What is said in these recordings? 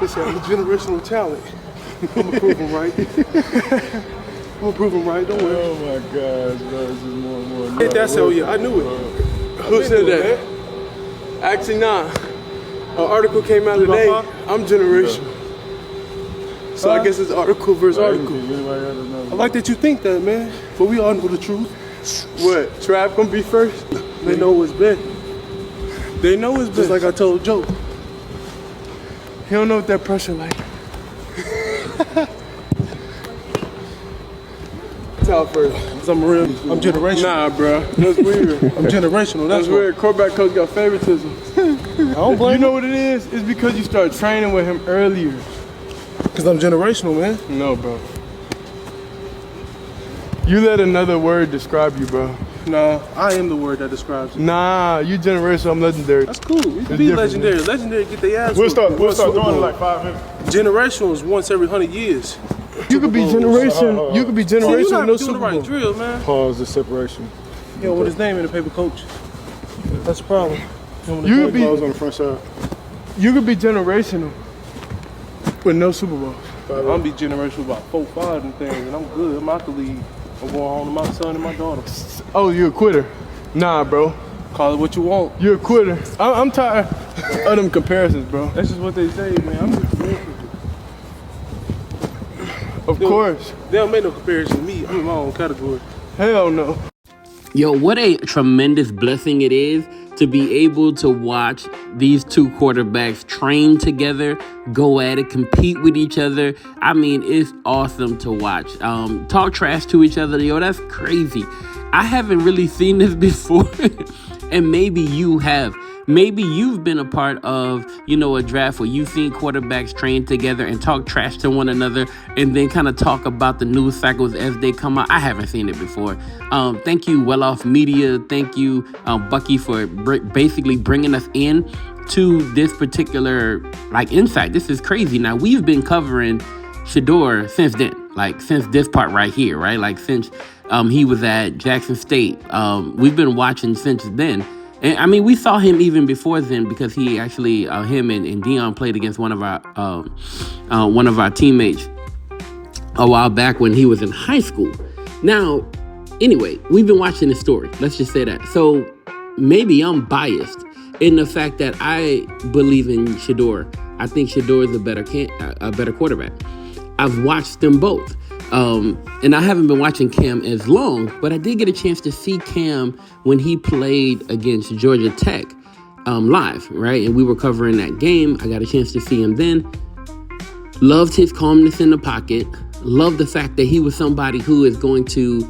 They said I'm a generational talent. I'm gonna prove him right. I'm gonna prove him right. Don't worry. Oh my gosh, bro, this is more and more. Hey, that's hell yeah. I knew it. Who said that? Actually, nah. An article came out today. I'm generational. So I guess it's article versus article. I like that you think that, man. But we all know the truth. What? Trav gonna be first? They know what's been. They know it's Just like I told Joe. He don't know what that pressure like. Top first. I'm generational. Nah, bro. That's weird. I'm generational. That's weird. Quarterback coach got favoritism. I don't blame You know what it is? It's because you start training with him earlier. Because I'm generational, man. No, bro. You let another word describe you, bro. Nah, I am the word that describes it. Nah, you generational. I'm legendary. That's cool. You can be legendary. Man. Legendary, get their ass. We'll start doing it like 5 minutes. Generational is once every 100 years. You could be generation. You could be generational. You're not No doing Super the right Bowl. drill, man. Pause the separation. Yo, what his name in the paper, coach? That's the problem. You could be. Pause on the front side. You could be generational, with no Super Bowl. I'm gonna be generational about 4, 5 and things, and I'm good. I'm out the league. I'm going home to my son and my daughter. Oh, you a quitter? Nah, bro. Call it what you want. You're a quitter. I'm tired of them comparisons, bro. That's just what they say, man. I'm just Of course. They don't make no comparison to me. I'm in my own category. Hell no. Yo, what a tremendous blessing it is to be able to watch these two quarterbacks train together, go at it, compete with each other. I mean, it's awesome to watch. Talk trash to each other. Yo, that's crazy. I haven't really seen this before, and maybe you have. Maybe you've been a part of, a draft where you've seen quarterbacks train together and talk trash to one another and then kind of talk about the news cycles as they come out. I haven't seen it before. Thank you, Well Off Media. Thank you, Bucky, for basically bringing us in to this particular, insight. This is crazy. Now, we've been covering Sheduer since then, since this part right here, right? Since he was at Jackson State. We've been watching since then. And I mean, we saw him even before then because he actually, him and Deion played against one of our teammates a while back when he was in high school. Now, anyway, we've been watching this story. Let's just say that. So maybe I'm biased in the fact that I believe in Sheduer. I think Sheduer is a better quarterback. I've watched them both. And I haven't been watching Cam as long, but I did get a chance to see Cam when he played against Georgia Tech live, right? And we were covering that game. I got a chance to see him then. Loved his calmness in the pocket. Loved the fact that he was somebody who is going to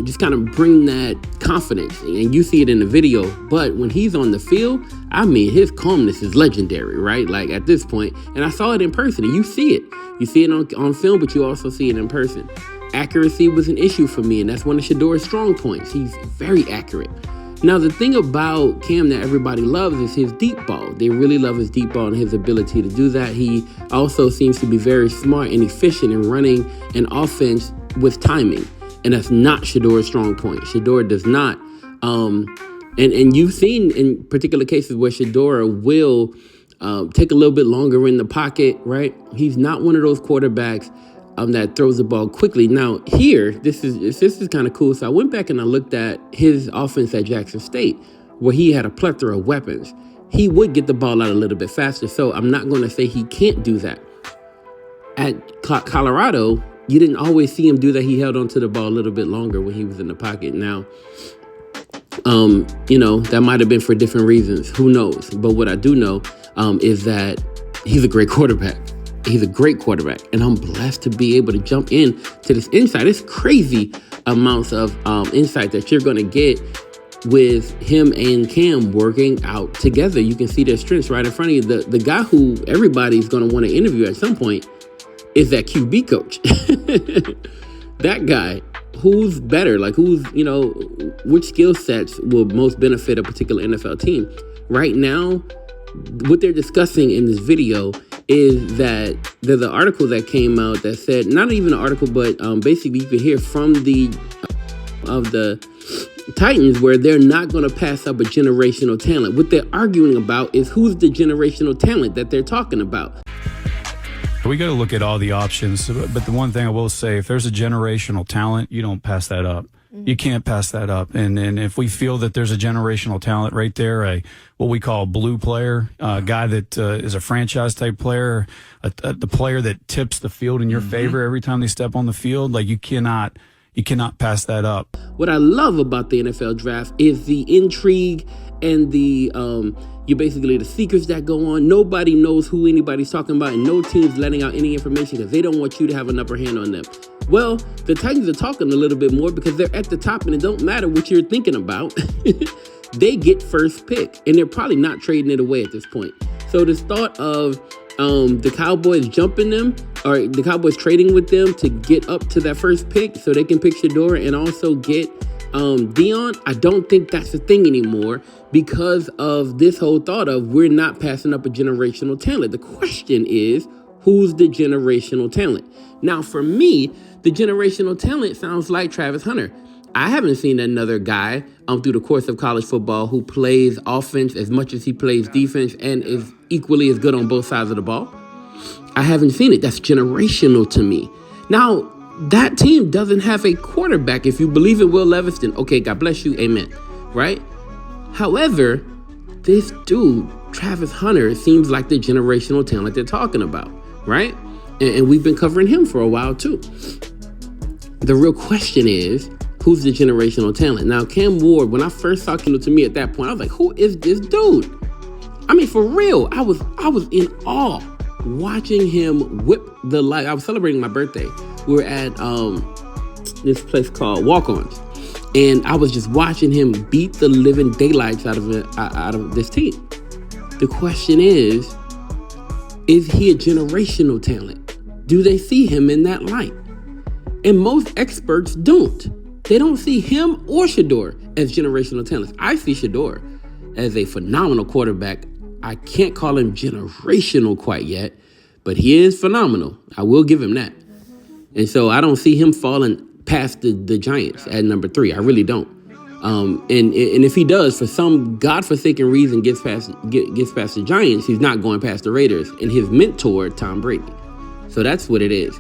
just kind of bring that confidence. And you see it in the video. But when he's on the field, I mean, his calmness is legendary, right? At this point. And I saw it in person, and you see it. You see it on film, but you also see it in person. Accuracy was an issue for me, and that's one of Shedeur's strong points. He's very accurate. Now, the thing about Cam that everybody loves is his deep ball. They really love his deep ball and his ability to do that. He also seems to be very smart and efficient in running an offense with timing, and that's not Shedeur's strong point. Sheduer does not. And you've seen in particular cases where Sheduer will take a little bit longer in the pocket, right? He's not one of those quarterbacks that throws the ball quickly. Now, here, this is kind of cool. So I went back and I looked at his offense at Jackson State, where he had a plethora of weapons. He would get the ball out a little bit faster, so I'm not going to say he can't do that. At Colorado, you didn't always see him do that. He held onto the ball a little bit longer when he was in the pocket. Now, that might have been for different reasons. Who knows? But what I do know is that he's a great quarterback. He's a great quarterback. And I'm blessed to be able to jump in to this insight. It's crazy amounts of insight that you're going to get with him and Cam working out together. You can see their strengths right in front of you. The guy who everybody's going to want to interview at some point is that QB coach. That guy. Who's better? Which skill sets will most benefit a particular NFL team? Right now, what they're discussing in this video is that there's an article that came out that said, not even an article, but basically you can hear from the Titans, where they're not going to pass up a generational talent. What they're arguing about is who's the generational talent that they're talking about. We got to look at all the options. But the one thing I will say, if there's a generational talent, you don't pass that up. You can't pass that up. And if we feel that there's a generational talent right there, what we call a blue player, a guy that is a franchise type player, the player that tips the field in your favor every time they step on the field, like you cannot pass that up. What I love about the NFL draft is the intrigue and the basically the secrets that go on. Nobody knows who anybody's talking about, and no team's letting out any information because they don't want you to have an upper hand on them. Well, the Titans are talking a little bit more because they're at the top, and it don't matter what you're thinking about. They get first pick, and they're probably not trading it away at this point. So this thought of the Cowboys jumping them, or the Cowboys trading with them to get up to that first pick so they can pick Sheduer and also get Deion, I don't think that's a thing anymore because of this whole thought of we're not passing up a generational talent. The question is, who's the generational talent? Now, for me, the generational talent sounds like Travis Hunter. I haven't seen another guy through the course of college football who plays offense as much as he plays defense and is equally as good on both sides of the ball. I haven't seen it. That's generational to me. Now, that team doesn't have a quarterback. If you believe in Will Levis, then okay, God bless you, amen, right? However, this dude, Travis Hunter, seems like the generational talent they're talking about, right? And we've been covering him for a while too. The real question is, who's the generational talent? Now, Cam Ward, when I first saw him to me at that point, I was like, who is this dude? I mean, for real, I was in awe watching him whip the light. I was celebrating my birthday. We were at this place called Walk-Ons, and I was just watching him beat the living daylights out of this team. The question is he a generational talent? Do they see him in that light? And most experts don't. They don't see him or Sheduer as generational talents. I see Sheduer as a phenomenal quarterback. I can't call him generational quite yet, but he is phenomenal. I will give him that. And so I don't see him falling past the Giants at number 3. I really don't. And if he does, for some godforsaken reason, gets past the Giants, he's not going past the Raiders and his mentor, Tom Brady. So that's what it is.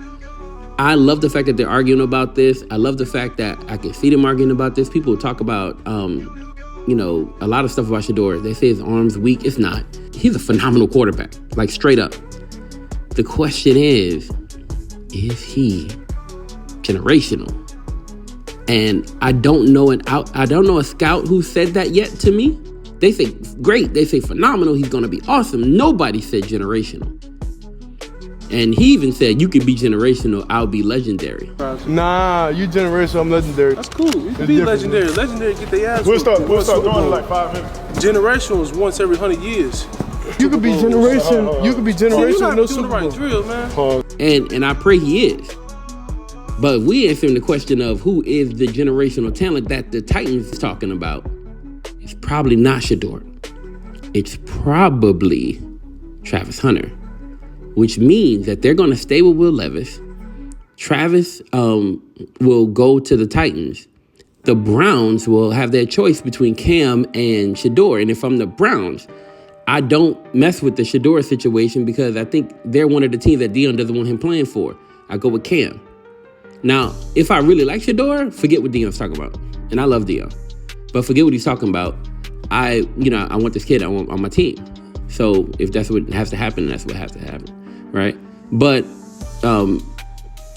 I love the fact that they're arguing about this. I love the fact that I can see them arguing about this. People talk about, a lot of stuff about Sheduer. They say his arm's weak. It's not. He's a phenomenal quarterback, like straight up. The question is he generational? And I don't know a scout who said that yet to me. They say great. They say phenomenal. He's going to be awesome. Nobody said generational. And he even said, you can be generational, I'll be legendary. Nah, you generational, I'm legendary. That's cool. You can be legendary. Legendary get their ass. We'll start doing it like 5 minutes. Generational is once every 100 years. You could be generation. You could be generational. You're not No doing Super the right Bowl. drill, man. And I pray he is. But we answering the question of who is the generational talent that the Titans is talking about. It's probably not Sheduer. It's probably Travis Hunter, which means that they're going to stay with Will Levis. Travis will go to the Titans. The Browns will have their choice between Cam and Sheduer. And if I'm the Browns, I don't mess with the Sheduer situation because I think they're one of the teams that Deion doesn't want him playing for. I go with Cam. Now, if I really like Sheduer, forget what Deion's talking about. And I love Deion. But forget what he's talking about. I want this kid on my team. So if that's what has to happen, that's what has to happen, right? But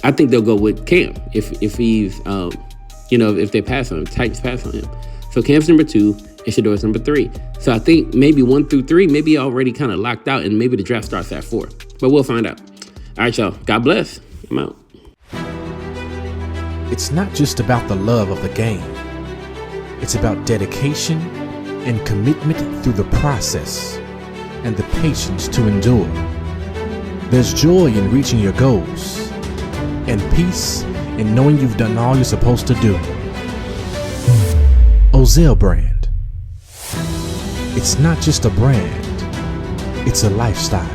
I think they'll go with Cam if he's, if they pass on him, Titans pass on him. So Cam's number 2 and Sheduer's number 3. So I think maybe 1 through 3, maybe already kind of locked out, and maybe the draft starts at 4. But we'll find out. All right, y'all. God bless. I'm out. It's not just about the love of the game. It's about dedication and commitment through the process and the patience to endure. There's joy in reaching your goals and peace in knowing you've done all you're supposed to do. Ozell brand. It's not just a brand, it's a lifestyle.